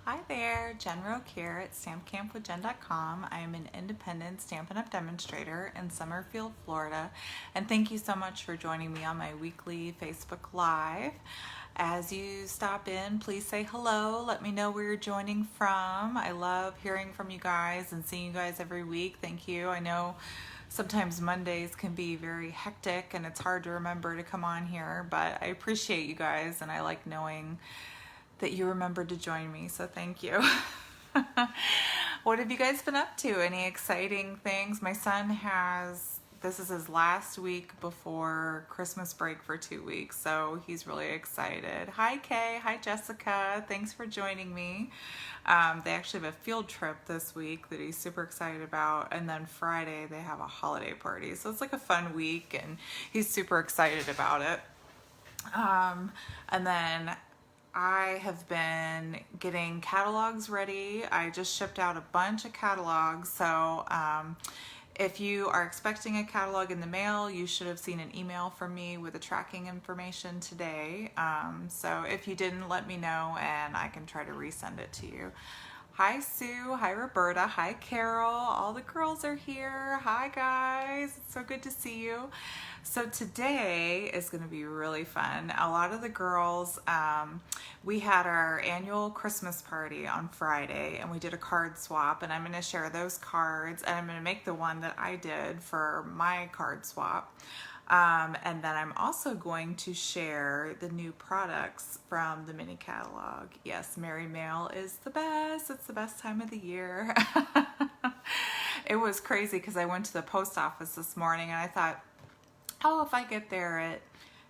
Hi there, Jen Roque here at stampcampwithjen.com. I am an independent Stampin' Up! Demonstrator in Summerfield, Florida, and thank you so much for joining me on my weekly Facebook Live. As you stop in, please say hello. Let me know where you're joining from. I love hearing from you guys and seeing you guys every week. Thank you. I know sometimes Mondays can be very hectic and it's hard to remember to come on here, but I appreciate you guys and I like knowing that you remembered to join me, so thank you. What have you guys been up to? Any exciting things? My son this is his last week before Christmas break for 2 weeks, so he's really excited. Hi Kay, hi Jessica, thanks for joining me. They actually have a field trip this week that he's super excited about, and then Friday they have a holiday party, so it's like a fun week and he's super excited about it. And then I have been getting catalogs ready. I just shipped out a bunch of catalogs, so if you are expecting a catalog in the mail, you should have seen an email from me with the tracking information today. So if you didn't, let me know and I can try to resend it to you. Hi Sue, hi Roberta, hi Carol, all the girls are here. Hi guys, it's so good to see you. So today is going to be really fun. A lot of the girls, we had our annual Christmas party on Friday and we did a card swap, and I'm going to share those cards and I'm going to make the one that I did for my card swap. And then I'm also going to share the new products from the mini catalog. Yes, Merry Mail is the best. It's the best time of the year. It was crazy because I went to the post office this morning and I thought, oh, if I get there at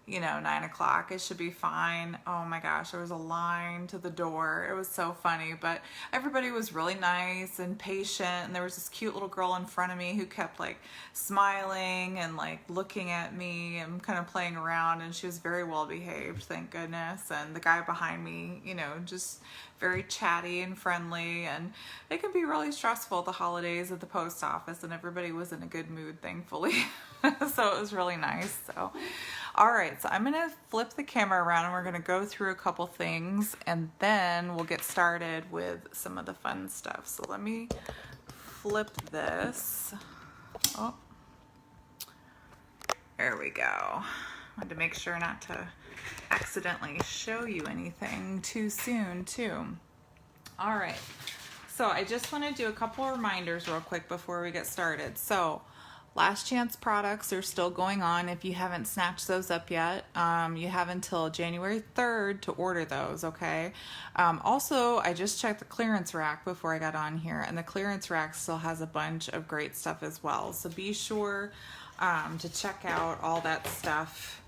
9 o'clock, it should be fine. Oh my gosh, there was a line to the door. It was so funny, but everybody was really nice and patient, and there was this cute little girl in front of me who kept like smiling and like looking at me and kind of playing around, and she was very well behaved, thank goodness. And the guy behind me, just very chatty and friendly, and it can be really stressful at the holidays at the post office, and everybody was in a good mood, thankfully. So it was really nice. So all right, so I'm gonna flip the camera around and we're gonna go through a couple things and then we'll get started with some of the fun stuff. So let me flip this. Oh, there we go. I wanted to make sure not to accidentally show you anything too soon too. All right, so I just want to do a couple reminders real quick before we get started. So last chance products are still going on. If you haven't snatched those up yet, you have until January 3rd to order those, okay? Also, I just checked the clearance rack before I got on here, and the clearance rack still has a bunch of great stuff as well. So be sure to check out all that stuff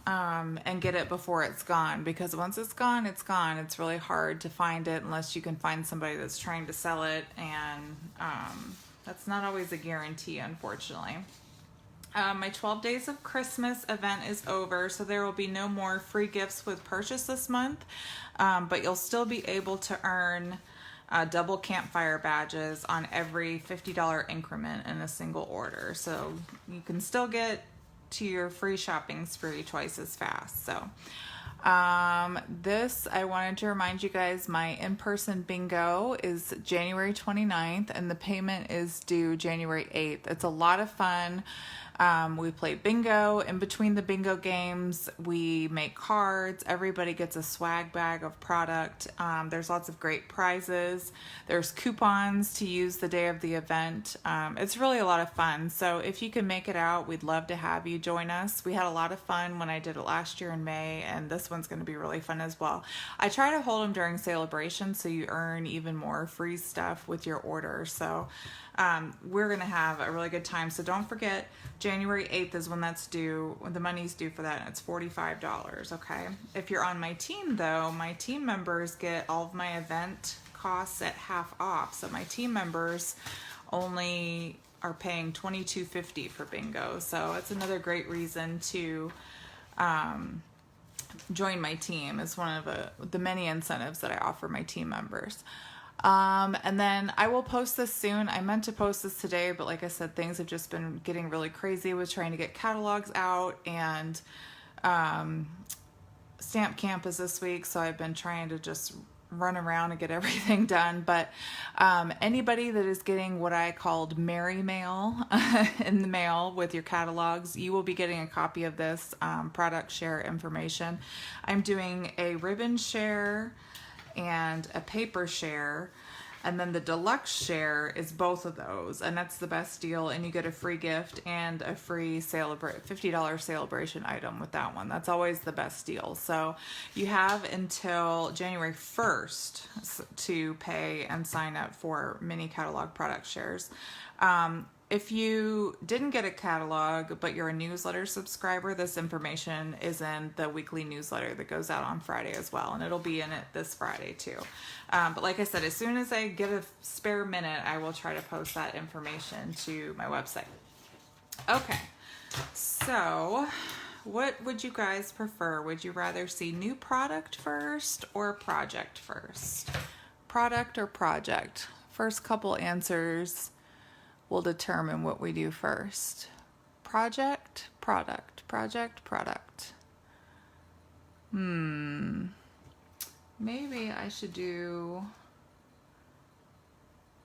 and get it before it's gone, because once it's gone, it's gone. It's really hard to find it unless you can find somebody that's trying to sell it, and that's not always a guarantee, unfortunately. My 12 Days of Christmas event is over, so there will be no more free gifts with purchase this month, but you'll still be able to earn double Campfire badges on every $50 increment in a single order. So you can still get to your free shopping spree twice as fast. So this, I wanted to remind you guys, my in-person bingo is January 29th and the payment is due January 8th. It's a lot of fun. We play bingo. In between the bingo games, we make cards. Everybody gets a swag bag of product. There's lots of great prizes. There's coupons to use the day of the event. It's really a lot of fun. So if you can make it out, we'd love to have you join us. We had a lot of fun when I did it last year in May, and this one's going to be really fun as well. I try to hold them during Sale-A-Bration so you earn even more free stuff with your order. So we're going to have a really good time. So don't forget, January 8th is when that's due, when the money's due for that, and it's $45, okay? If you're on my team though, my team members get all of my event costs at half off. So my team members only are paying $22.50 for bingo. So it's another great reason to join my team. It's one of the many incentives that I offer my team members. And then I will post this soon. I meant to post this today, but like I said, things have just been getting really crazy with trying to get catalogs out, and Stamp Camp is this week, so I've been trying to just run around and get everything done, but anybody that is getting what I called Merry Mail in the mail with your catalogs, you will be getting a copy of this product share information. I'm doing a ribbon share and a paper share, and then the deluxe share is both of those, and that's the best deal, and you get a free gift and a free $50 Sale-A-Bration item with that one. That's always the best deal. So you have until January 1st to pay and sign up for mini catalog product shares. If you didn't get a catalog, but you're a newsletter subscriber, this information is in the weekly newsletter that goes out on Friday as well, and it'll be in it this Friday too. But like I said, as soon as I get a spare minute, I will try to post that information to my website. Okay, so what would you guys prefer? Would you rather see new product first or project first? Product or project? First couple answers will determine what we do first. Project, product, project, product. Maybe I should do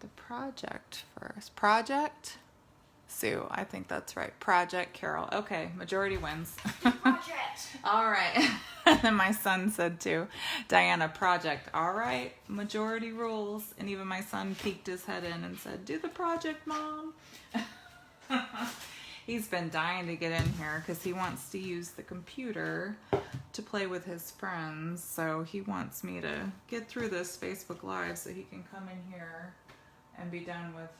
the project first. Project? Sue, I think that's right. Project, Carol. Okay, majority wins. Project. All right. And then my son said too, Diana, project. All right, majority rules. And even my son peeked his head in and said, do the project, Mom. He's been dying to get in here because he wants to use the computer to play with his friends. So he wants me to get through this Facebook Live so he can come in here and be done with,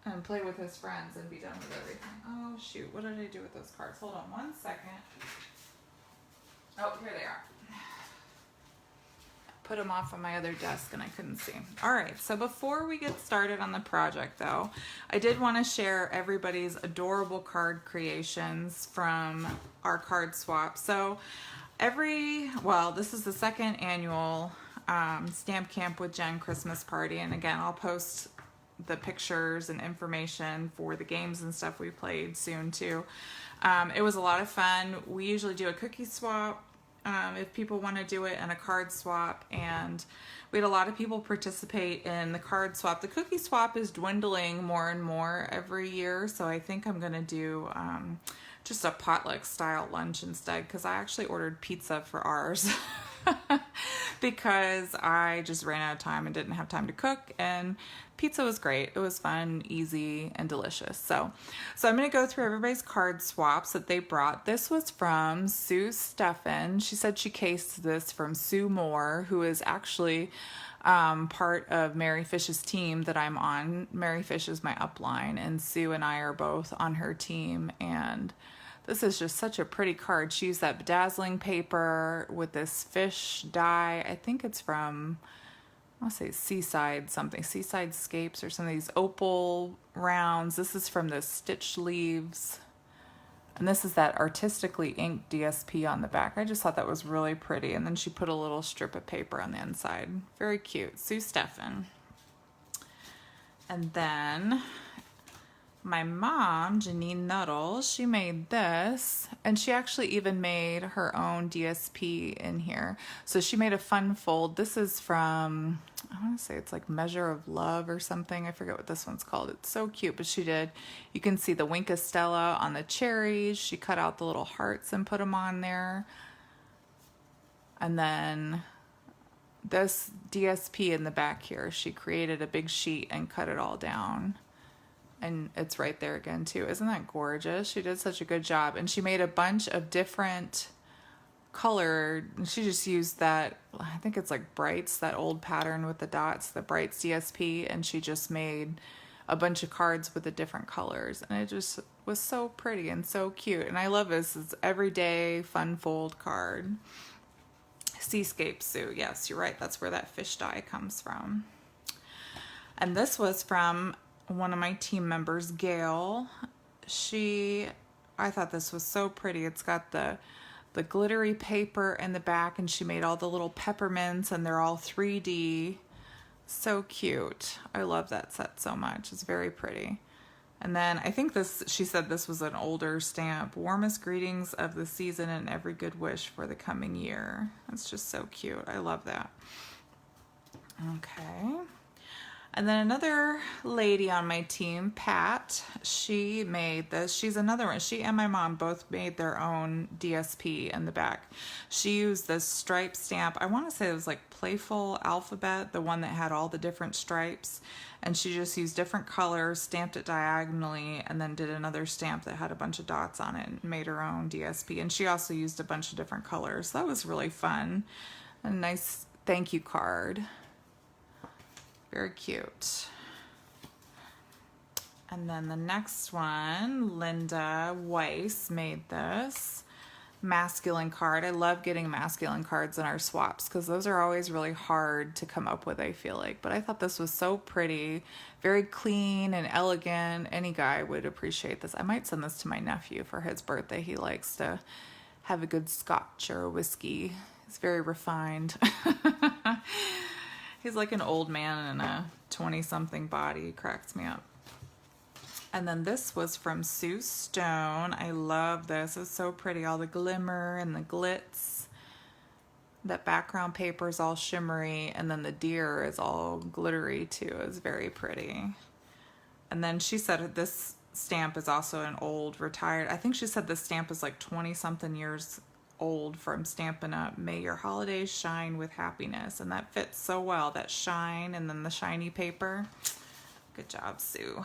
and play with his friends and be done with everything. Oh shoot, what did I do with those cards? Hold on one second. Oh, here they are. Put them off on my other desk and I couldn't see. All right, so before we get started on the project though, I did want to share everybody's adorable card creations from our card swap. So this is the second annual Stamp Camp with Jen Christmas party. And again, I'll post the pictures and information for the games and stuff we played soon too. It was a lot of fun. We usually do a cookie swap if people want to do it, and a card swap, and we had a lot of people participate in the card swap. The cookie swap is dwindling more and more every year, so I think I'm gonna do just a potluck style lunch instead, because I actually ordered pizza for ours because I just ran out of time and didn't have time to cook, and pizza was great. It was fun, easy, and delicious. So I'm going to go through everybody's card swaps that they brought. This was from Sue Steffen. She said she cased this from Sue Moore, who is actually part of Mary Fish's team that I'm on. Mary Fish is my upline, and Sue and I are both on her team, and this is just such a pretty card. She used that bedazzling paper with this fish dye. I think it's from, I want to say Seaside Scapes or some of these opal rounds. This is from the Stitch Leaves. And this is that artistically inked DSP on the back. I just thought that was really pretty. And then she put a little strip of paper on the inside. Very cute. Sue Steffen. And then my mom, Janine Nuttall, she made this, and she actually even made her own DSP in here. So she made a fun fold. This is from, I want to say it's like Measure of Love or something. I forget what this one's called. It's so cute, but she did, you can see the Wink of Stella on the cherries. She cut out the little hearts and put them on there. And then this DSP in the back here, she created a big sheet and cut it all down. And it's right there again too. Isn't that gorgeous? She did such a good job. And she made a bunch of different colored, she just used that, I think it's like Brights, that old pattern with the dots, the Brights DSP, and she just made a bunch of cards with the different colors. And it just was so pretty and so cute. And I love this. It's everyday fun fold card. Seascape Sue. Yes, you're right. That's where that fish dye comes from. And this was from one of my team members, Gail. I thought this was so pretty. It's got the glittery paper in the back, and she made all the little peppermints, and they're all 3D. So cute. I love that set so much. It's very pretty. And then I think this, she said this was an older stamp. Warmest greetings of the season and every good wish for the coming year. That's just so cute. I love that. Okay. And then another lady on my team, Pat, she made this. She's another one. She and my mom both made their own DSP in the back. She used this stripe stamp. I want to say it was like Playful Alphabet, the one that had all the different stripes. And she just used different colors, stamped it diagonally, and then did another stamp that had a bunch of dots on it and made her own DSP. And she also used a bunch of different colors. That was really fun. A nice thank you card. Very cute. And then the next one, Linda Weiss made this masculine card. I love getting masculine cards in our swaps because those are always really hard to come up with, I feel like. But I thought this was so pretty, very clean and elegant. Any guy would appreciate this. I might send this to my nephew for his birthday. He likes to have a good scotch or a whiskey. He's very refined. He's like an old man in a 20-something body. He cracks me up. And then this was from Sue Stone. I love this. It's so pretty. All the glimmer and the glitz. That background paper is all shimmery. And then the deer is all glittery too. It's very pretty. And then she said this stamp is also an old retired. I think she said this stamp is like 20-something years old from Stampin' Up. May your holidays shine with happiness. And that fits so well, that shine and then the shiny paper. Good job, Sue.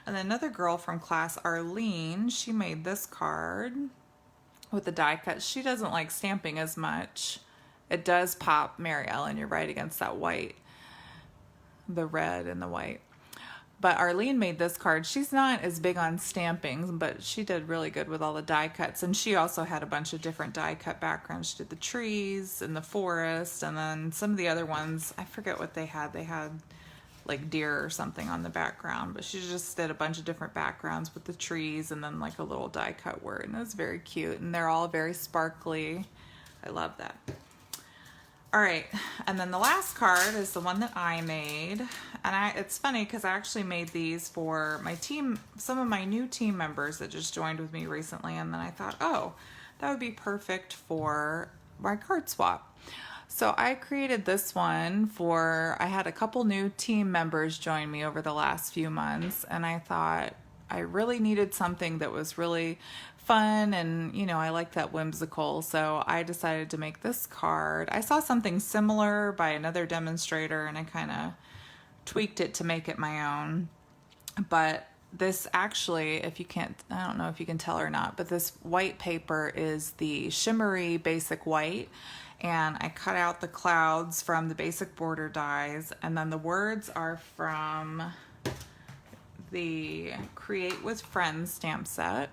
And then another girl from class, Arlene, she made this card with the die cut. She doesn't like stamping as much. It does pop, Mary Ellen, you're right, against that white, the red and the white. But Arlene made this card. She's not as big on stamping, but she did really good with all the die cuts. And she also had a bunch of different die cut backgrounds. She did the trees and the forest, and then some of the other ones, I forget what they had. They had like deer or something on the background, but she just did a bunch of different backgrounds with the trees and then like a little die cut word. And it was very cute. And they're all very sparkly. I love that. All right, and then the last card is the one that I made, and it's funny because I actually made these for my team, some of my new team members that just joined with me recently, and then I thought, oh, that would be perfect for my card swap. So I created this one for, I had a couple new team members join me over the last few months, and I thought I really needed something that was really fun, and you know, I like that whimsical, so I decided to make this card. I saw something similar by another demonstrator and I kind of tweaked it to make it my own. But this actually, if you can't, I don't know if you can tell or not, but this white paper is the shimmery basic white, and I cut out the clouds from the basic border dies, and then the words are from the Create with Friends stamp set.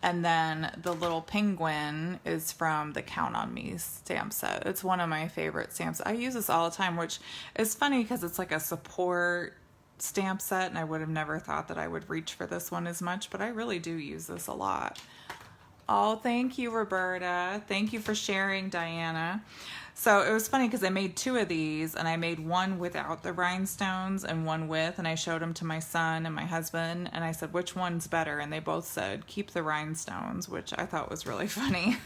And then the little penguin is from the Count on Me stamp set. It's one of my favorite stamps. I use this all the time, which is funny because it's like a support stamp set, and I would have never thought that I would reach for this one as much, but I really do use this a lot. Oh, thank you, Roberta. Thank you for sharing, Diana. So it was funny because I made two of these, and I made one without the rhinestones and one with, and I showed them to my son and my husband, and I said, which one's better? And they both said, keep the rhinestones, which I thought was really funny.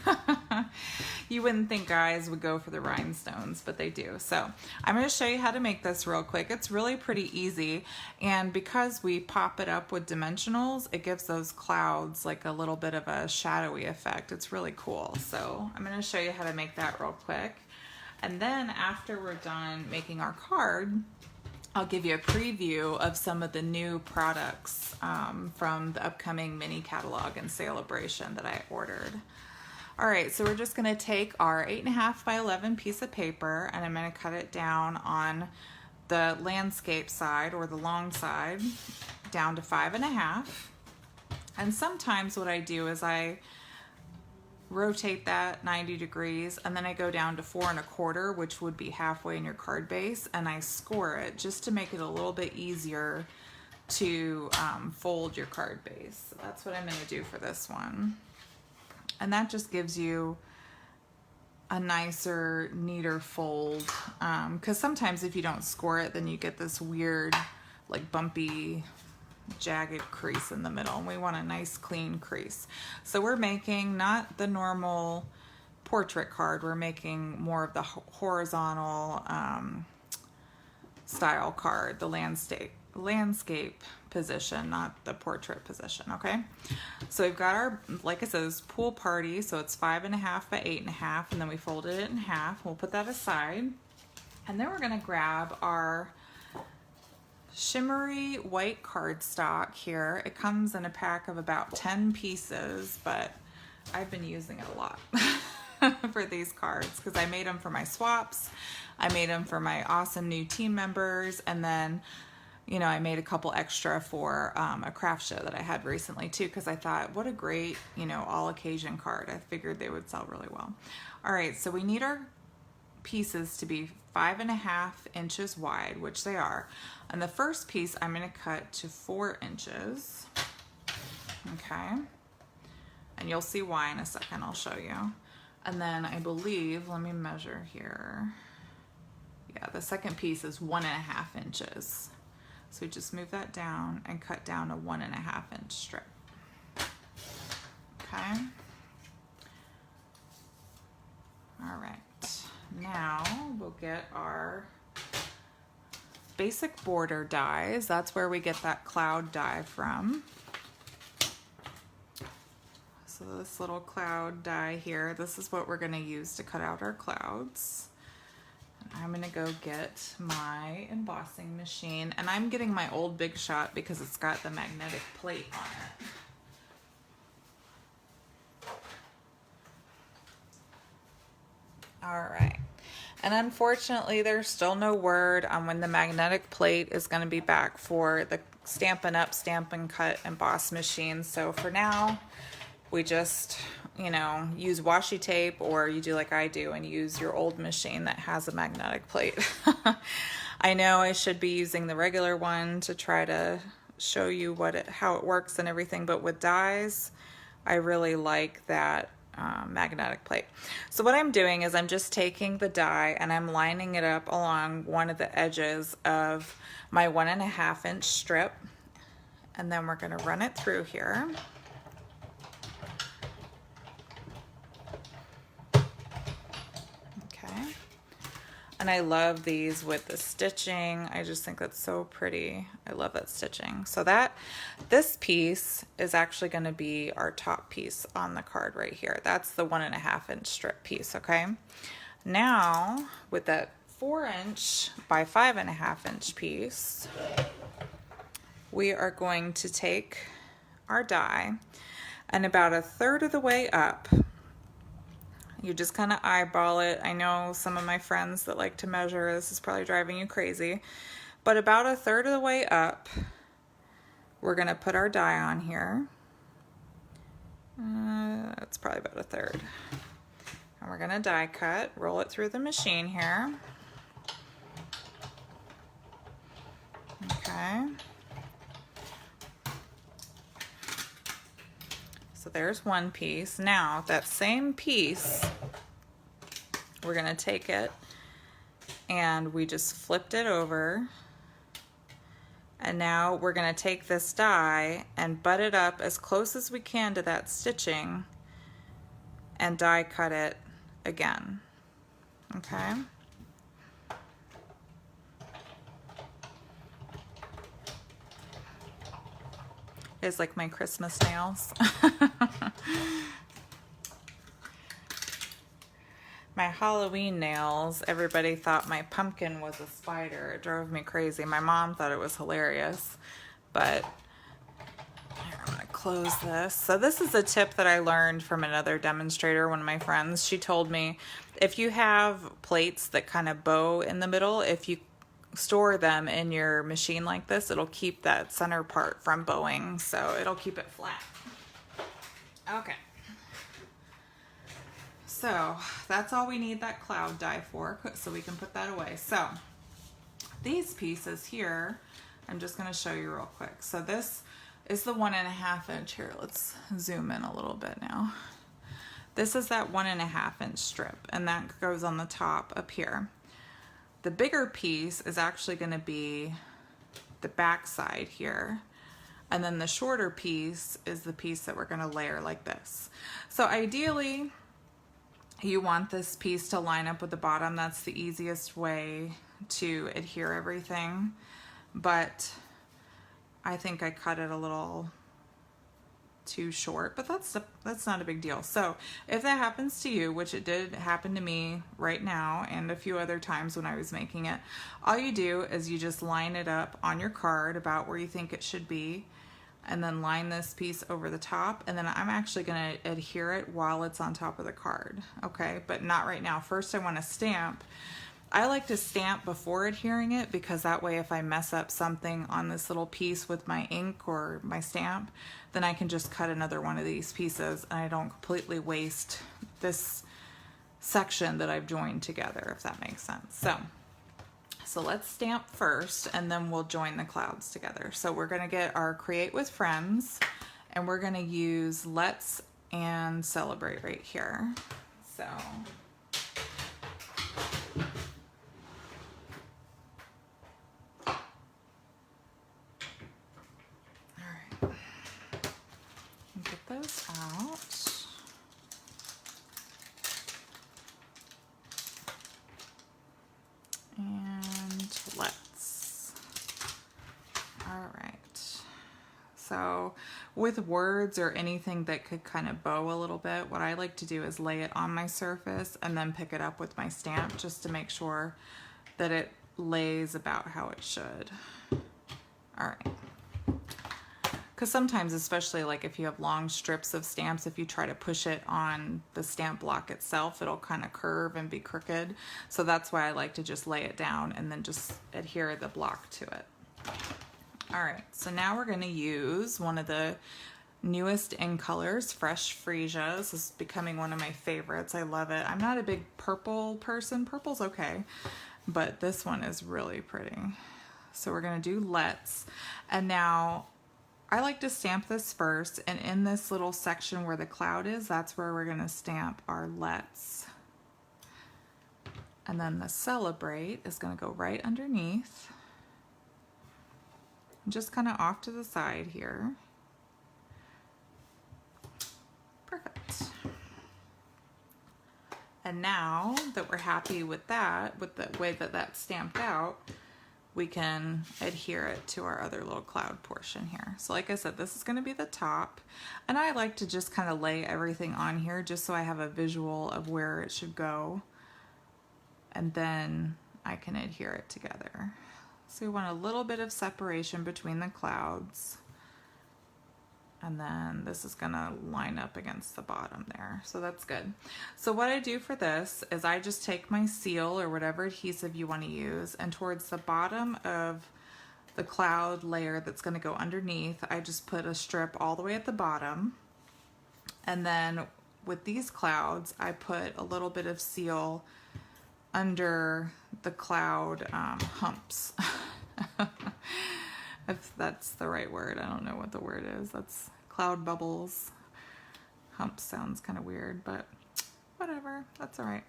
You wouldn't think guys would go for the rhinestones, but they do. So I'm going to show you how to make this real quick. It's really pretty easy, and because we pop it up with dimensionals, it gives those clouds like a little bit of a shadowy effect. It's really cool. So I'm going to show you how to make that real quick. And then after we're done making our card, I'll give you a preview of some of the new products from the upcoming mini catalog and Sale-A-Bration that I ordered. All right, so we're just gonna take our 8.5 by 11 piece of paper, and I'm gonna cut it down on the landscape side or the long side down to 5.5. And sometimes what I do is I rotate that 90 degrees, and then I go down to 4 1/4, which would be halfway in your card base, and I score it just to make it a little bit easier to fold your card base. So that's what I'm going to do for this one. And that just gives you a nicer, neater fold, because sometimes if you don't score it, then you get this weird, like bumpy jagged crease in the middle, and we want a nice clean crease. So we're making not the normal portrait card, we're making more of the horizontal style card, the landscape position, not the portrait position. Okay, so we've got our, like it says, pool party, so it's 5.5 by 8.5, and then we folded it in half. We'll put that aside, and then we're going to grab our shimmery white cardstock here. It comes in a pack of about 10 pieces, but I've been using it a lot for these cards because I made them for my swaps, I made them for my awesome new team members, and then, you know, I made a couple extra for a craft show that I had recently too, because I thought, what a great, you know, all occasion card. I figured they would sell really well. All right, so we need our pieces to be 5.5 inches wide, which they are. And the first piece I'm going to cut to 4 inches. Okay. And you'll see why in a second, I'll show you. And then I believe, let me measure here. Yeah, the second piece is 1.5 inches. So we just move that down and cut down a 1.5 inch strip. Okay. All right. Now we'll get our basic border dies. That's where we get that cloud die from. So this little cloud die here, this is what we're going to use to cut out our clouds. And I'm going to go get my embossing machine, and I'm getting my old Big Shot because it's got the magnetic plate on it. All right. And unfortunately, there's still no word on when the magnetic plate is going to be back for the Stampin' Up, Stampin' Cut, Emboss machine. So for now, we just, you know, use washi tape, or you do like I do and use your old machine that has a magnetic plate. I know I should be using the regular one to try to show you how it works and everything, but with dies, I really like that magnetic plate. So what I'm doing is I'm just taking the die and I'm lining it up along one of the edges of my 1.5 inch strip, and then we're going to run it through here. Okay. And I love these with the stitching. I just think that's so pretty. I love that stitching. So this piece is actually going to be our top piece on the card right here. That's the 1.5 inch strip piece. Okay. Now with that 4 inch by 5.5 inch piece, we are going to take our die, and about 1/3 of the way up, you just kind of eyeball it. I know some of my friends that like to measure, this is probably driving you crazy, but about 1/3 of the way up, we're going to put our die on here. That's probably about 1/3. And we're going to die cut, roll it through the machine here. Okay. So there's one piece. Now that same piece, we're going to take it and we just flipped it over. And now we're going to take this die and butt it up as close as we can to that stitching and die cut it again. Okay. It's like my Christmas nails. My Halloween nails, everybody thought my pumpkin was a spider. It drove me crazy. My mom thought it was hilarious, but here, I'm gonna close this. So this is a tip that I learned from another demonstrator, one of my friends. She told me if you have plates that kind of bow in the middle, if you store them in your machine like this, it'll keep that center part from bowing, so it'll keep it flat. Okay. So that's all we need that cloud die for, so we can put that away. So these pieces here, I'm just going to show you real quick. So this is the 1.5 inch here. Let's zoom in a little bit now. This is that 1.5 inch strip, and that goes on the top up here. The bigger piece is actually going to be the back side here. And then the shorter piece is the piece that we're going to layer like this. So ideally, you want this piece to line up with the bottom. That's the easiest way to adhere everything. But I think I cut it a little too short, but that's not a big deal. So if that happens to you, which it did happen to me right now and a few other times when I was making it, all you do is you just line it up on your card about where you think it should be, and then line this piece over the top, and then I'm actually going to adhere it while it's on top of the card, okay? But not right now. First I want to stamp. I like to stamp before adhering it, because that way if I mess up something on this little piece with my ink or my stamp, then I can just cut another one of these pieces and I don't completely waste this section that I've joined together, if that makes sense. So let's stamp first and then we'll join the clouds together. So we're going to get our Create with Friends and we're going to use Let's and Celebrate right here. So those out. And let's. All right. So with words or anything that could kind of bow a little bit, what I like to do is lay it on my surface and then pick it up with my stamp just to make sure that it lays about how it should. All right. Because sometimes, especially like if you have long strips of stamps, if you try to push it on the stamp block itself, it'll kind of curve and be crooked. So that's why I like to just lay it down and then just adhere the block to it. All right, so now we're going to use one of the newest in colors, Fresh Freesia. This is becoming one of my favorites. I love it. I'm not a big purple person. Purple's okay, but this one is really pretty. So we're going to do Let's. And now I like to stamp this first, and in this little section where the cloud is, that's where we're going to stamp our Let's. And then the Celebrate is going to go right underneath, just kind of off to the side here. Perfect. And now that we're happy with that, with the way that that's stamped out, we can adhere it to our other little cloud portion here. So like I said, this is going to be the top, and I like to just kind of lay everything on here just so I have a visual of where it should go, and then I can adhere it together. So we want a little bit of separation between the clouds, and then this is going to line up against the bottom there. So that's good. So what I do for this is I just take my seal or whatever adhesive you want to use, and towards the bottom of the cloud layer that's going to go underneath, I just put a strip all the way at the bottom. And then with these clouds, I put a little bit of seal under the cloud humps. If that's the right word. I don't know what the word is. That's cloud bubbles. Hump sounds kind of weird, but whatever. That's all right.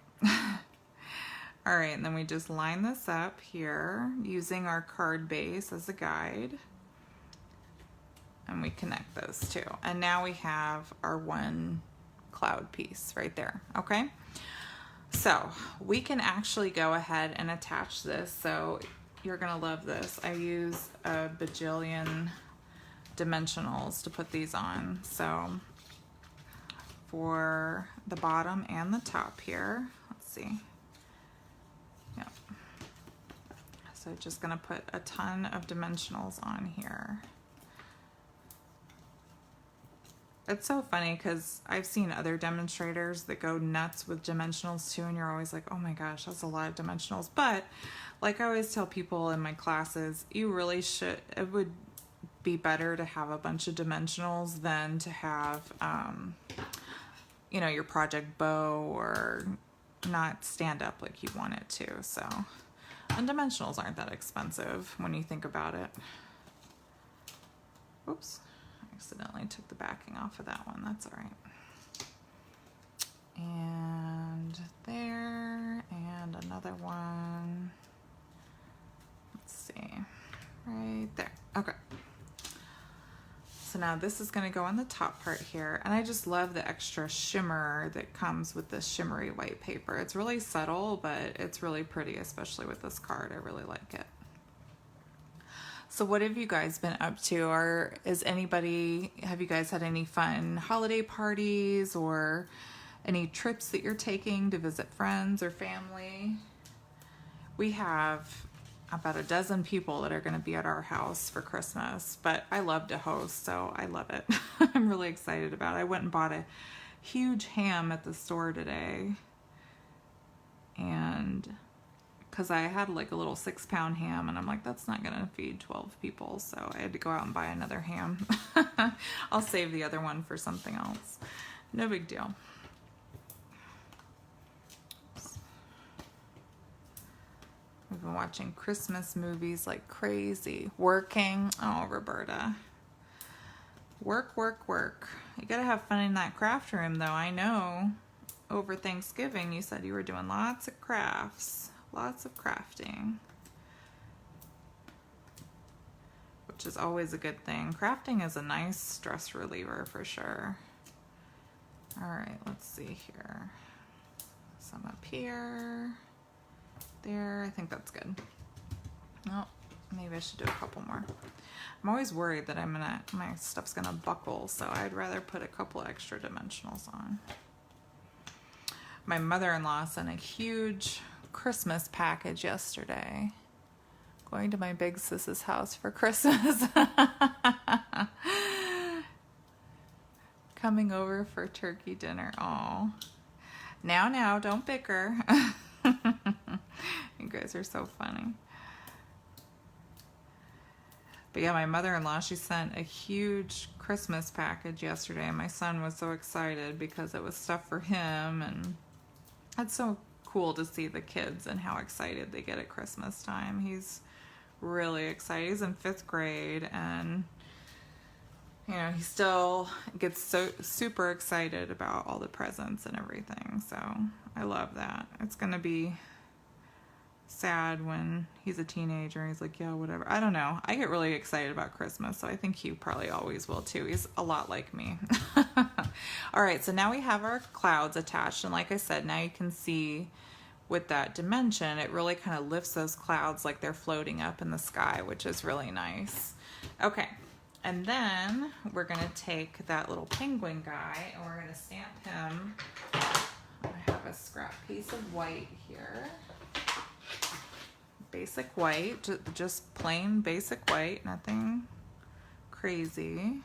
All right, and then we just line this up here using our card base as a guide. And we connect those two. And now we have our one cloud piece right there, okay? So we can actually go ahead and attach this. So you're gonna love this. I use a bajillion dimensionals to put these on. So for the bottom and the top here, let's see. Yep. So just gonna put a ton of dimensionals on here. It's so funny because I've seen other demonstrators that go nuts with dimensionals too, and you're always like, oh my gosh, that's a lot of dimensionals. But like I always tell people in my classes, you really should, it would be better to have a bunch of dimensionals than to have, you know, your project bow or not stand up like you want it to. So, and dimensionals aren't that expensive when you think about it. Oops. Accidentally took the backing off of that one. That's all right. And there, and another one. Let's see, right there. Okay. So now this is going to go on the top part here, and I just love the extra shimmer that comes with this shimmery white paper. It's really subtle, but it's really pretty, especially with this card. I really like it. So what have you guys been up to? Or have you guys had any fun holiday parties or any trips that you're taking to visit friends or family? We have about a dozen people that are going to be at our house for Christmas, but I love to host, so I love it. I'm really excited about it. I went and bought a huge ham at the store today, and because I had like a little 6-pound ham, and I'm like, that's not going to feed 12 people, so I had to go out and buy another ham. I'll save the other one for something else. No big deal. We've been watching Christmas movies like crazy. Working. Oh, Roberta. Work, work, work. You gotta have fun in that craft room, though. I know over Thanksgiving you said you were doing lots of crafts. Lots of crafting. Which is always a good thing. Crafting is a nice stress reliever for sure. Alright, let's see here. Some up here. There, I think that's good. Oh, maybe I should do a couple more. I'm always worried that my stuff's gonna buckle, so I'd rather put a couple extra dimensionals on. My mother-in-law sent a huge Christmas package yesterday. Going to my big sis's house for Christmas. Coming over for turkey dinner. Oh, now, don't bicker. You guys are so funny. But yeah, my mother-in-law, she sent a huge Christmas package yesterday, and my son was so excited because it was stuff for him, and it's so cool to see the kids and how excited they get at Christmas time. He's really excited. He's in 5th grade, and you know, he still gets so super excited about all the presents and everything. So I love that. It's gonna be sad when he's a teenager and he's like, yeah, whatever. I don't know. I get really excited about Christmas, so I think he probably always will too. He's a lot like me. All right, so now we have our clouds attached, and like I said, now you can see with that dimension, it really kind of lifts those clouds like they're floating up in the sky, which is really nice. Okay, and then we're gonna take that little penguin guy and we're gonna stamp him. I have a scrap piece of white here. Basic white, just plain basic white, nothing crazy.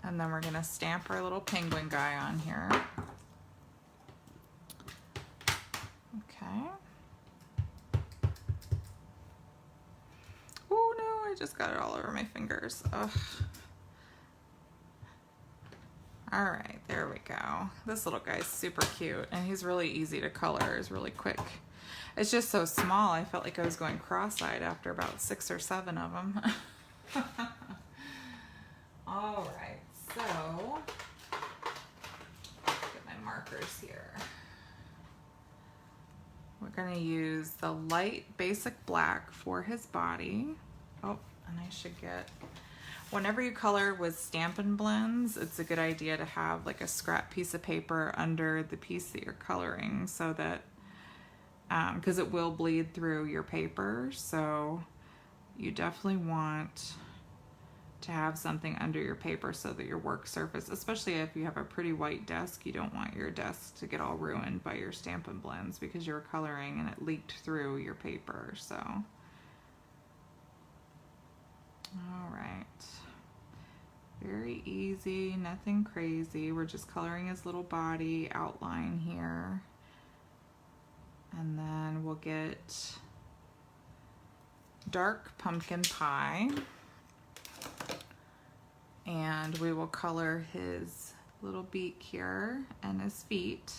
And then we're gonna stamp our little penguin guy on here. Okay. Oh no, I just got it all over my fingers. Ugh. All right, there we go. This little guy's super cute, and he's really easy to color. He's really quick. It's just so small, I felt like I was going cross-eyed after about 6 or 7 of them. All right, so get my markers here. We're gonna use the light basic black for his body. Oh, and I should get, whenever you color with Stampin' Blends, it's a good idea to have like a scrap piece of paper under the piece that you're coloring, so that because it will bleed through your paper, so you definitely want to have something under your paper so that your work surface, especially if you have a pretty white desk, you don't want your desk to get all ruined by your Stampin' Blends because you were coloring and it leaked through your paper. So all right, very easy, nothing crazy. We're just coloring his little body outline here. And then we'll get dark pumpkin pie, and we will color his little beak here and his feet.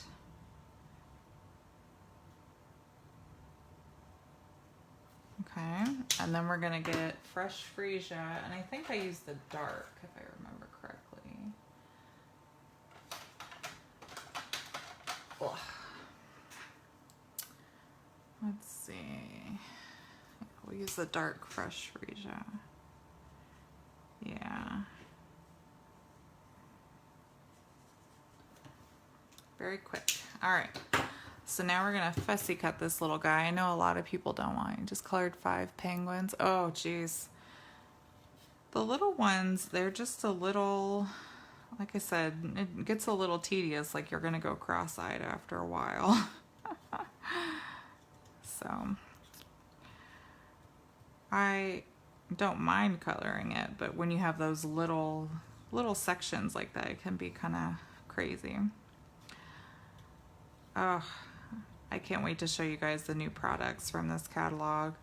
Okay, and then we're gonna get fresh freesia, and I think I used the dark if I remember correctly. Ugh. Let's see. We'll use the dark fresh freesia. Yeah. very quick. All right, so now we're gonna fussy cut this little guy. I know a lot of people don't want it. Just colored 5 penguins. Oh geez. The little ones, they're just a little, like I said, it gets a little tedious, like you're gonna go cross-eyed after a while. So I don't mind coloring it, but when you have those little sections like that, it can be kind of crazy. Oh, I can't wait to show you guys the new products from this catalog.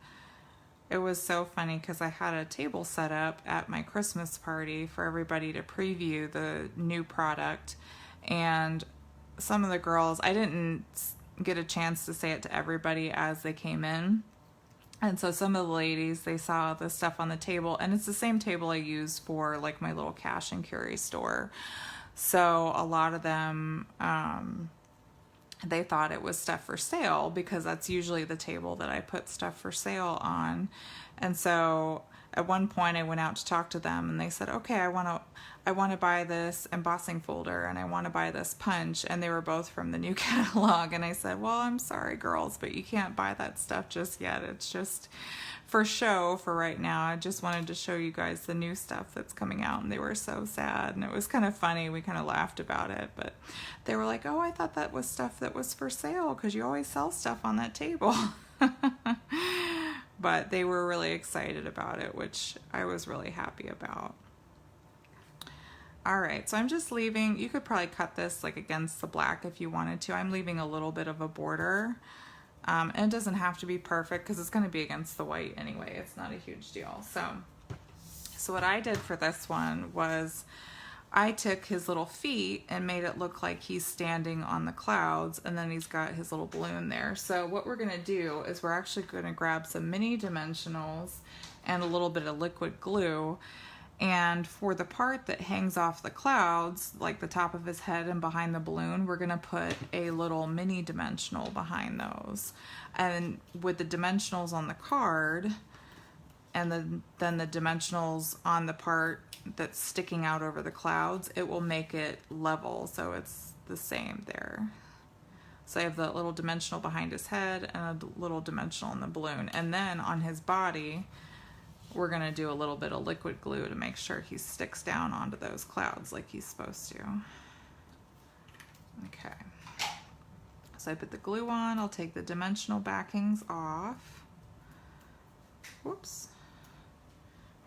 It was so funny because I had a table set up at my Christmas party for everybody to preview the new product, and some of the girls, I didn't get a chance to say it to everybody as they came in, and so some of the ladies, they saw the stuff on the table, and it's the same table I use for like my little cash and carry store. So a lot of them, they thought it was stuff for sale because that's usually the table that I put stuff for sale on. And so at one point I went out to talk to them and they said, okay, I want to buy this embossing folder and I want to buy this punch. And they were both from the new catalog. And I said, well, I'm sorry girls, but you can't buy that stuff just yet. It's just for show for right now. I just wanted to show you guys the new stuff that's coming out, and they were so sad, and it was kind of funny. We kind of laughed about it, but they were like, oh, I thought that was stuff that was for sale because you always sell stuff on that table. But they were really excited about it, which I was really happy about. All right, so I'm just leaving, you could probably cut this like against the black if you wanted to. I'm leaving a little bit of a border. And it doesn't have to be perfect because it's going to be against the white anyway. It's not a huge deal. So what I did for this one was I took his little feet and made it look like he's standing on the clouds, and then he's got his little balloon there. So what we're going to do is we're actually going to grab some mini dimensionals and a little bit of liquid glue. And for the part that hangs off the clouds, like the top of his head and behind the balloon, we're gonna put a little mini dimensional behind those. And with the dimensionals on the card, and then the dimensionals on the part that's sticking out over the clouds, it will make it level, so it's the same there. So I have the little dimensional behind his head and a little dimensional on the balloon. And then on his body, we're going to do a little bit of liquid glue to make sure he sticks down onto those clouds like he's supposed to. Okay. So I put the glue on. I'll take the dimensional backings off. Whoops.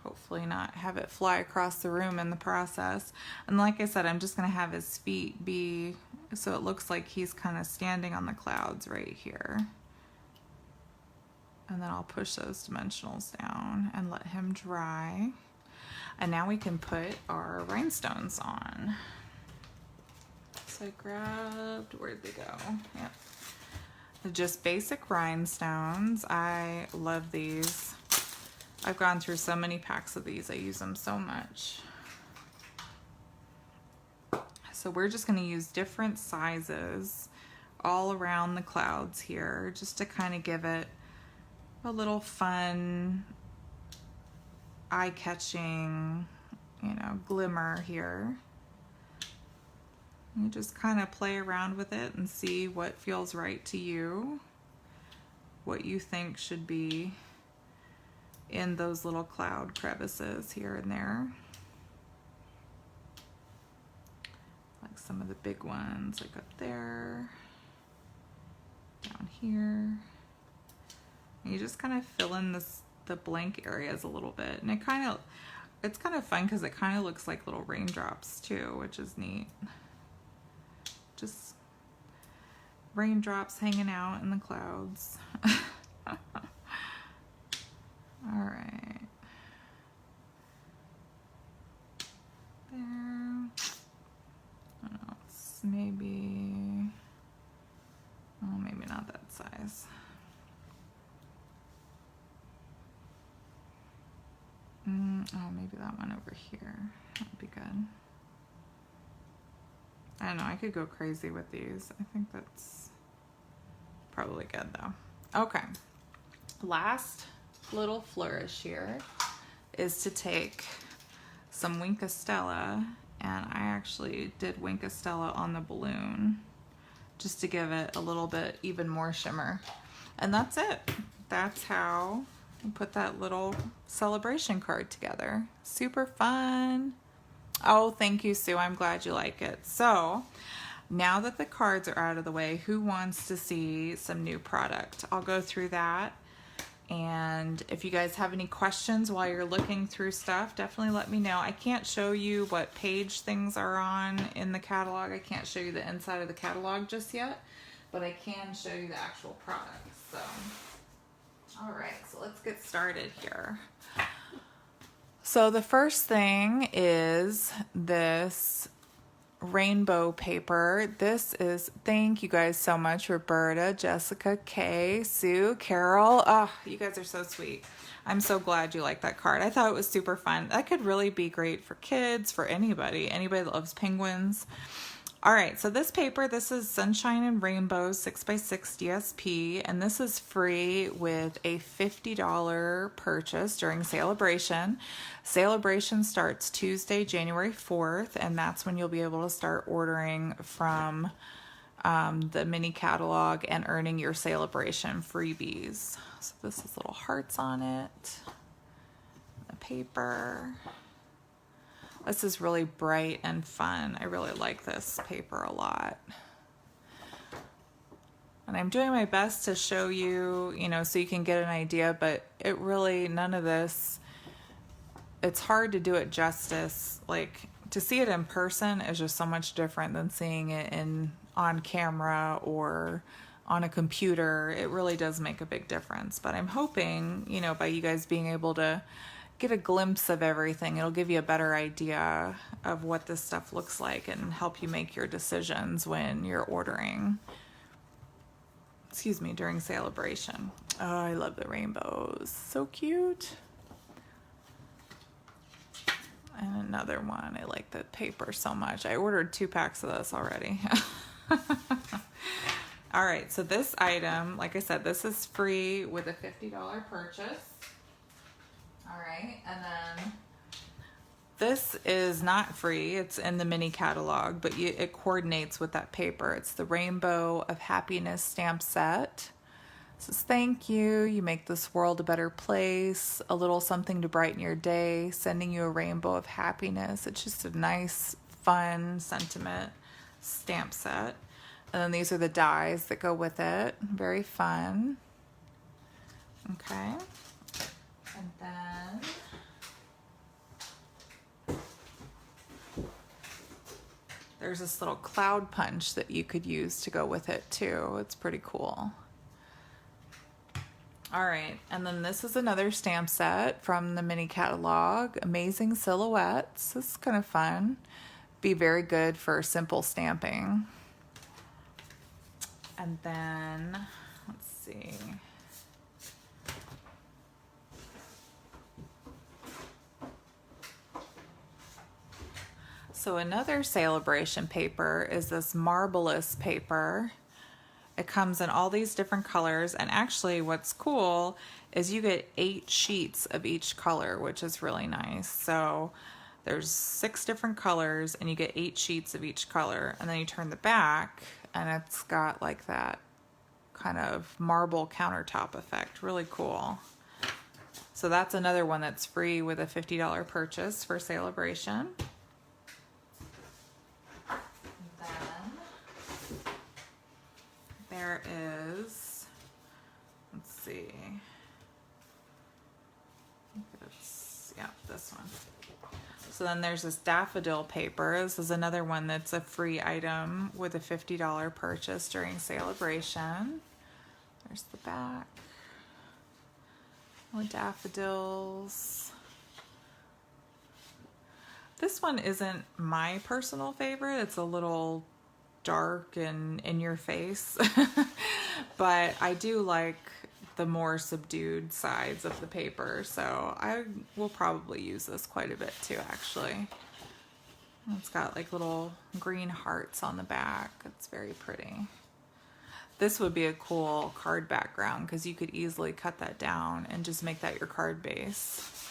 Hopefully not have it fly across the room in the process. And like I said, I'm just going to have his feet be, so it looks like he's kind of standing on the clouds right here. And then I'll push those dimensionals down and let him dry. And now we can put our rhinestones on. So I grabbed, where'd they go? Yep. Just basic rhinestones. I love these. I've gone through so many packs of these. I use them so much. So we're just gonna use different sizes all around the clouds here, just to kind of give it a little fun, eye-catching, you know, glimmer here. You just kind of play around with it and see what feels right to you, what you think should be in those little cloud crevices here and there. Like some of the big ones, like up there, down here. You just kind of fill in the blank areas a little bit, and it's kind of fun because it kind of looks like little raindrops too, which is neat. Just raindrops hanging out in the clouds. All right, there. Oh, it's maybe not that size. Oh, maybe that one over here. That'd be good. I don't know, I could go crazy with these. I think that's probably good though. Okay, last little flourish here is to take some Wink of Stella, and I actually did Wink of Stella on the balloon. just to give it a little bit even more shimmer. And that's it. That's how you put that little celebration card together. Super fun. Oh, thank you, Sue. I'm glad you like it. So now that the cards are out of the way, who wants to see some new product? I'll go through that. And if you guys have any questions while you're looking through stuff, definitely let me know. I can't show you what page things are on in the catalog. I can't show you the inside of the catalog just yet, but I can show you the actual products. So, all right, so let's get started here. So the first thing is this rainbow paper. This is, thank you guys so much, Roberta, Jessica, Kay, Sue, Carol. Oh, you guys are so sweet. I'm so glad you like that card. I thought it was super fun. That could really be great for kids, for anybody that loves penguins. All right, so this paper, this is Sunshine and Rainbow 6x6 DSP, and this is free with a $50 purchase during Sale-A-Bration. Sale-A-Bration starts Tuesday, January 4th, and that's when you'll be able to start ordering from the mini catalog and earning your Sale-A-Bration freebies. So this is little hearts on it, the paper. This is really bright and fun. I really like this paper a lot. And I'm doing my best to show you, so you can get an idea, but it really, none of this, it's hard to do it justice. Like, to see it in person is just so much different than seeing it on camera or on a computer. It really does make a big difference. But I'm hoping, by you guys being able to get a glimpse of everything, it'll give you a better idea of what this stuff looks like and help you make your decisions when you're ordering, during Sale-A-Bration. Oh, I love the rainbows. So cute. And another one. I like the paper so much. I ordered 2 packs of this already. All right, so this item, like I said, this is free with a $50 purchase. All right, and then this is not free. It's in the mini catalog, but it coordinates with that paper. It's the Rainbow of Happiness stamp set. It says, thank you. You make this world a better place. A little something to brighten your day. Sending you a rainbow of happiness. It's just a nice, fun sentiment stamp set. And then these are the dies that go with it. Very fun. Okay. And then there's this little cloud punch that you could use to go with it too. It's pretty cool. All right, and then this is another stamp set from the mini catalog. Amazing silhouettes. This is kind of fun. Be very good for simple stamping. And then, let's see. So another Sale-A-Bration paper is this Marvelous paper. It comes in all these different colors, and actually what's cool is you get 8 sheets of each color, which is really nice. So there's 6 different colors and you get 8 sheets of each color, and then you turn the back and it's got like that kind of marble countertop effect. Really cool. So that's another one that's free with a $50 purchase for Sale-A-Bration. There is, let's see, yeah, this one. So then there's this Daffodil Paper. This is another one that's a free item with a $50 purchase during Sale-A-Bration. There's the back. More daffodils. This one isn't my personal favorite. It's a little dark and in your face, but I do like the more subdued sides of the paper, so I will probably use this quite a bit too, actually. It's got like little green hearts on the back. It's very pretty. This would be a cool card background because you could easily cut that down and just make that your card base.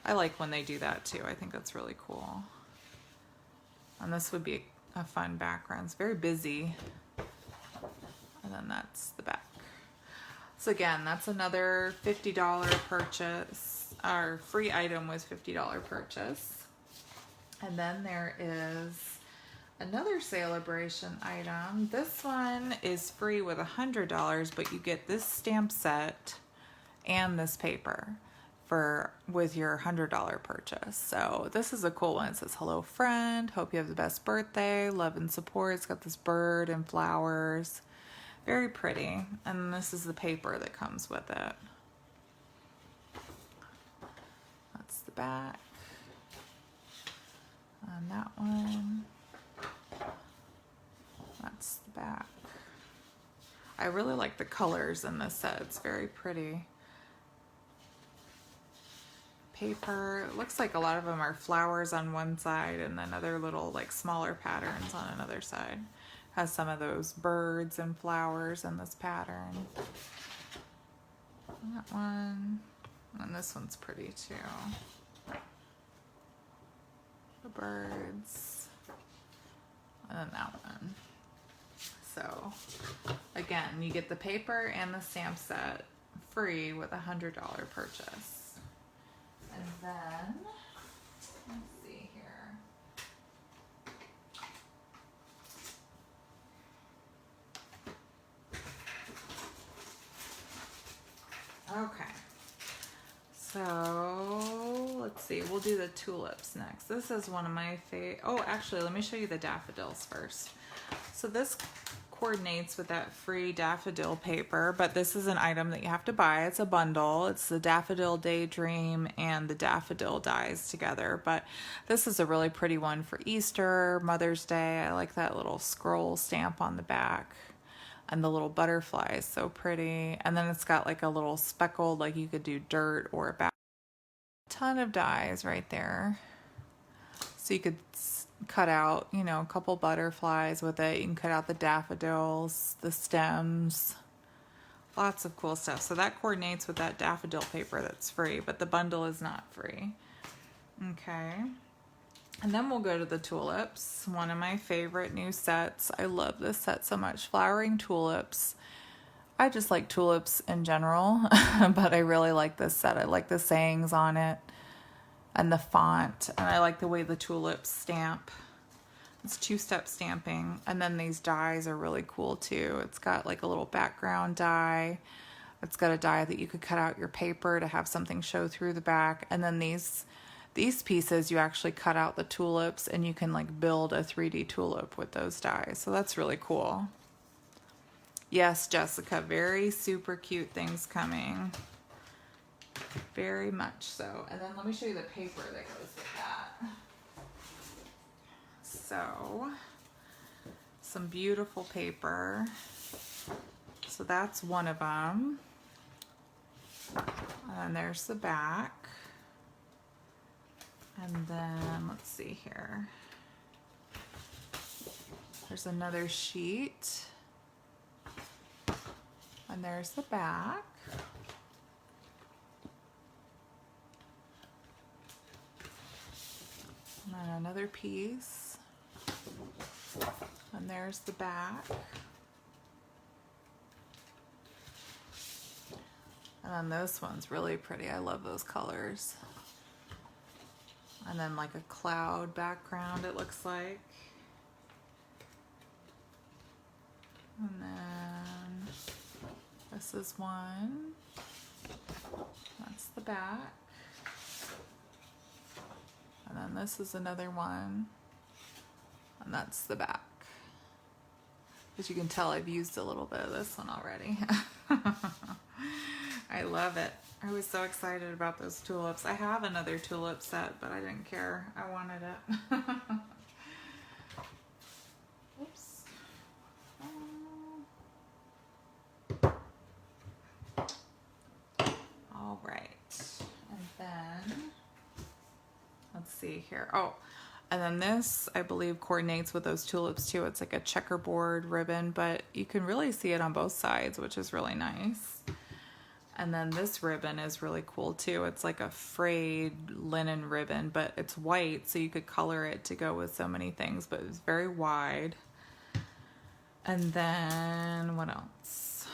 I like when they do that too. I think that's really cool. And this would be a fun background. It's very busy. And then that's the back. So again, that's another $50 purchase. Our free item was $50 purchase. And then there is another Sale-A-Bration item. This one is free with $100, but you get this stamp set and this paper with your $100 purchase. So this is a cool one. It says, "Hello friend, hope you have the best birthday, love and support." It's got this bird and flowers. Very pretty. And this is the paper that comes with it. That's the back. And that one. That's the back. I really like the colors in this set. It's very pretty. Paper. It looks like a lot of them are flowers on one side and then other little like smaller patterns on another side. Has some of those birds and flowers in this pattern. That one. And this one's pretty too. The birds. And then that one. So again, you get the paper and the stamp set free with a $100 purchase. And then, let's see here. Okay. So, let's see. We'll do the tulips next. This is one of my favorite. Oh, actually, let me show you the daffodils first. So this coordinates with that free daffodil paper, but this is an item that you have to buy. It's a bundle. It's the Daffodil Daydream and the daffodil dies together, but this is a really pretty one for Easter, Mother's Day. I like that little scroll stamp on the back and the little butterfly is so pretty. And then it's got like a little speckled, like you could do dirt or a back. Ton of dies right there. So you could cut out, you know, a couple butterflies with it. You can cut out the daffodils, the stems, lots of cool stuff. So that coordinates with that daffodil paper that's free, but the bundle is not free. Okay. And then we'll go to the tulips, one of my favorite new sets. I love this set so much. Flowering tulips. I just like tulips in general, but I really like this set. I like the sayings on it and the font, and I like the way the tulips stamp. It's two-step stamping, and then these dies are really cool too. It's got like a little background die. It's got a die that you could cut out your paper to have something show through the back, and then these pieces you actually cut out the tulips and you can like build a 3D tulip with those dies. So that's really cool. Yes, Jessica, very super cute things coming. Very much so. And then let me show you the paper that goes with that. So, some beautiful paper. So that's one of them. And there's the back. And then, let's see here. There's another sheet. And there's the back. And then another piece. And there's the back. And then this one's really pretty. I love those colors. And then like a cloud background, it looks like. And then this is one. That's the back. And then this is another one. And that's the back. As you can tell, I've used a little bit of this one already. I love it. I was so excited about those tulips. I have another tulip set, but I didn't care. I wanted it. Oops. All right. And then, let's see here. Oh, and then this, I believe, coordinates with those tulips too. It's like a checkerboard ribbon, but you can really see it on both sides, which is really nice. And then this ribbon is really cool too. It's like a frayed linen ribbon, but it's white, so you could color it to go with so many things, but it's very wide. And then what else?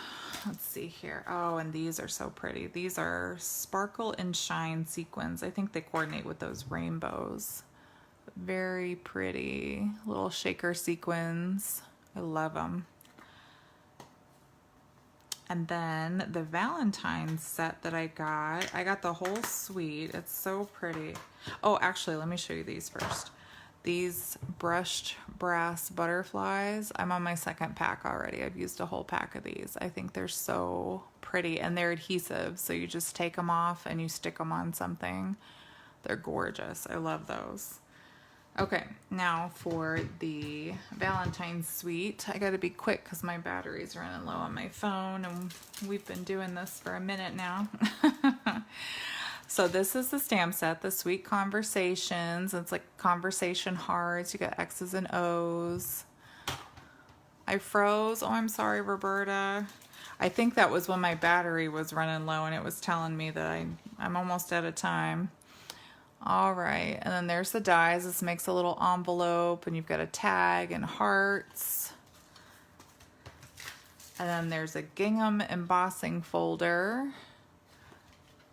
Let's see here. Oh, and these are so pretty. These are Sparkle and Shine sequins. I think they coordinate with those rainbows. Very pretty little shaker sequins. I love them. And then the Valentine's set that I got the whole suite. It's so pretty. Oh, actually, let me show you these first. These brushed brass butterflies. I'm on my second pack already. I've used a whole pack of these. I think they're so pretty, and they're adhesive, so you just take them off and you stick them on something. They're gorgeous. I love those. Okay, now for the Valentine's Suite. I gotta be quick because my battery's running low on my phone, and we've been doing this for a minute now. So this is the stamp set, the Sweet Conversations. It's like conversation hearts. You got X's and O's. I froze. Oh, I'm sorry, Roberta. I think that was when my battery was running low and it was telling me that I'm almost out of time. All right, and then there's the dies. This makes a little envelope, and you've got a tag and hearts. And then there's a gingham embossing folder.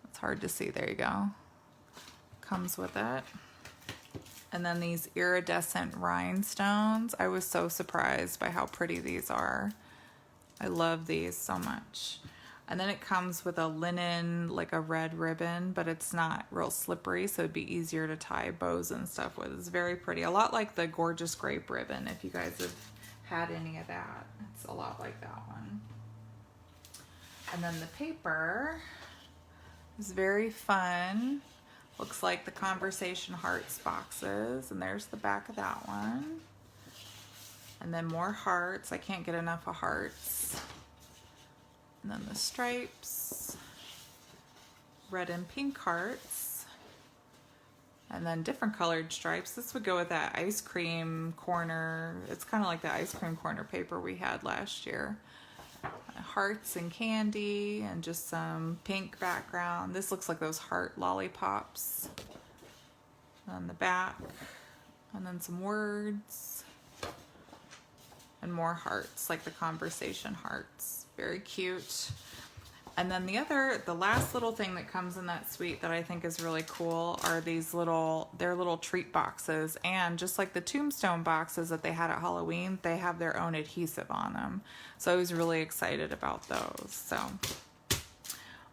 It's hard to see. There you go. Comes with it. And then these iridescent rhinestones. I was so surprised by how pretty these are. I love these so much. And then it comes with a linen, like a red ribbon, but it's not real slippery, so it'd be easier to tie bows and stuff with. It's very pretty. A lot like the Gorgeous Grape ribbon, if you guys have had any of that. It's a lot like that one. And then the paper is very fun. Looks like the Conversation Hearts boxes, and there's the back of that one. And then more hearts. I can't get enough of hearts. And then the stripes, red and pink hearts, and then different colored stripes. This would go with that ice cream corner. It's kind of like the ice cream corner paper we had last year. Hearts and candy and just some pink background. This looks like those heart lollipops on the back. And then some words and more hearts, like the conversation hearts. Very cute. And then the last little thing that comes in that suite that I think is really cool are these they're little treat boxes. And just like the tombstone boxes that they had at Halloween, they have their own adhesive on them. So I was really excited about those. So,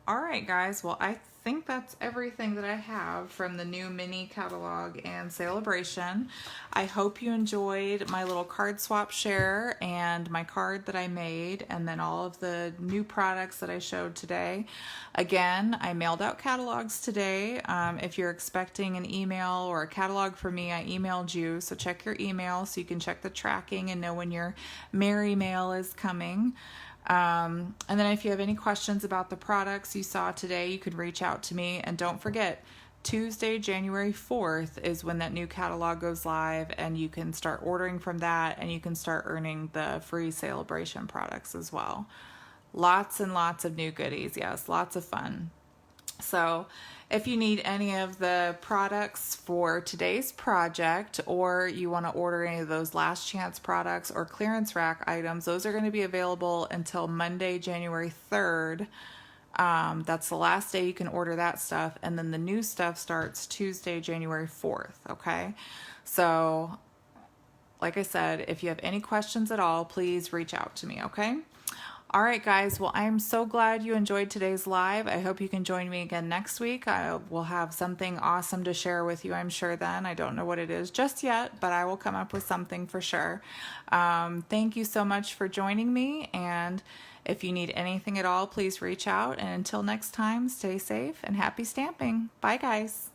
all right, guys. Well, I think that's everything that I have from the new mini catalog and Sale-A-Bration. I hope you enjoyed my little card swap share and my card that I made, and then all of the new products that I showed today. Again, I mailed out catalogs today. If you're expecting an email or a catalog from me, I emailed you, so check your email so you can check the tracking and know when your Merry Mail is coming. And then if you have any questions about the products you saw today, you could reach out to me. And don't forget, Tuesday, January 4th is when that new catalog goes live, and you can start ordering from that, and you can start earning the free Sale-A-Bration products as well. Lots and lots of new goodies. Yes, lots of fun. So if you need any of the products for today's project, or you want to order any of those last chance products or clearance rack items, those are going to be available until Monday, January 3rd. That's the last day you can order that stuff. And then the new stuff starts Tuesday, January 4th. Okay. So like I said, if you have any questions at all, please reach out to me. Okay. All right, guys. Well, I'm so glad you enjoyed today's live. I hope you can join me again next week. I will have something awesome to share with you, I'm sure, then. I don't know what it is just yet, but I will come up with something for sure. Thank you so much for joining me. And if you need anything at all, please reach out. And until next time, stay safe and happy stamping. Bye, guys.